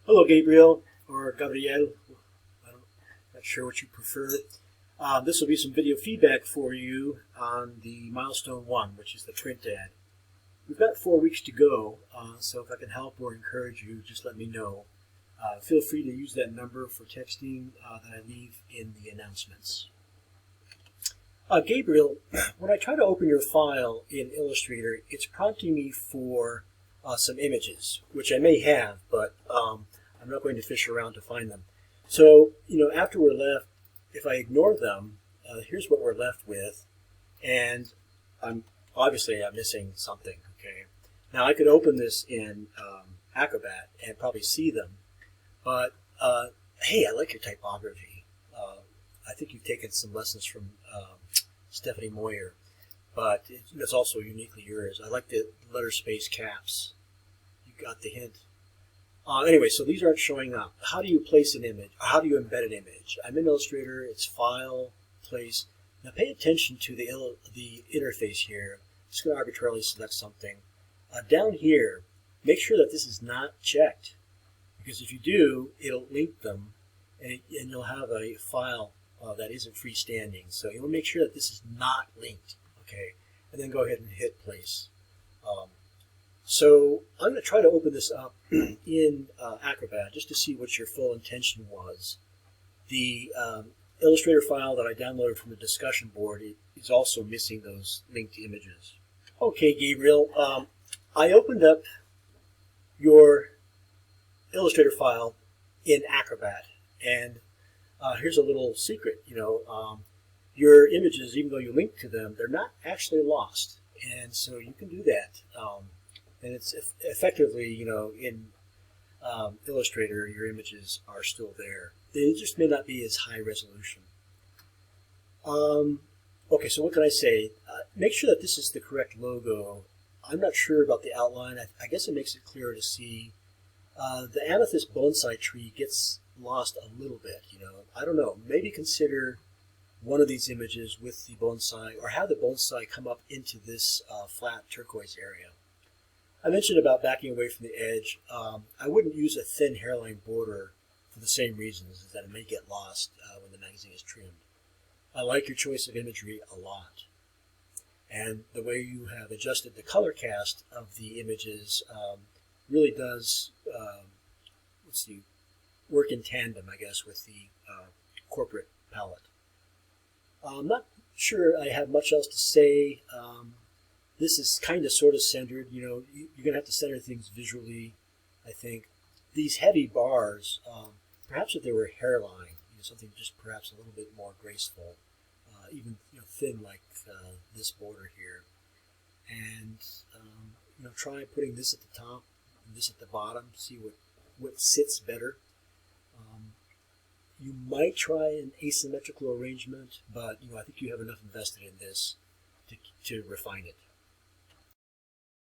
Hello, Gabriel, or Gabriel. I'm not sure what you prefer. This will be some video feedback for you on the Milestone 1, which is the print ad. We've got 4 weeks to go, so if I can help or encourage you, just let me know. Feel free to use that number for texting that I leave in the announcements. Gabriel, when I try to open your file in Illustrator, it's prompting me for some images, which I may have, but I'm not going to fish around to find them. So, after we're left, if I ignore them, here's what we're left with, and I'm missing something. Okay, now I could open this in Acrobat and probably see them, but hey, I like your typography. I think you've taken some lessons from Stephanie Moyer, but it's also uniquely yours. I like the letter space caps. You got the hint. Anyway, so these aren't showing up. How do you place an image? How do you embed an image? I'm in Illustrator. It's File, Place. Now pay attention to the interface here. I'm just going to arbitrarily select something. Down here, make sure that this is not checked, because if you do, it'll link them, and you'll have a file that isn't freestanding. So you want to make sure that this is not linked. Okay, and then go ahead and hit Place. So I'm going to try to open this up in Acrobat just to see what your full intention was. The Illustrator file that I downloaded from the discussion board is also missing those linked images. Okay, Gabriel, I opened up your Illustrator file in Acrobat, and here's a little secret. Your images, even though you link to them, they're not actually lost, and so you can do that. And it's effectively, in Illustrator, your images are still there. They just may not be as high resolution. Okay, so what can I say? Make sure that this is the correct logo. I'm not sure about the outline. I guess it makes it clearer to see. The amethyst bonsai tree gets lost a little bit, I don't know. Maybe consider one of these images with the bonsai, or have the bonsai come up into this flat turquoise area. I mentioned about backing away from the edge. I wouldn't use a thin hairline border for the same reasons, is that it may get lost when the magazine is trimmed. I like your choice of imagery a lot. And the way you have adjusted the color cast of the images really does, work in tandem, I guess, with the corporate palette. I'm not sure I have much else to say. This is kind of sort of centered. You're going to have to center things visually, I think. These heavy bars, perhaps if they were hairline, something just perhaps a little bit more graceful, even thin like this border here. And try putting this at the top and this at the bottom, see what sits better. You might try an asymmetrical arrangement, but I think you have enough invested in this to refine it.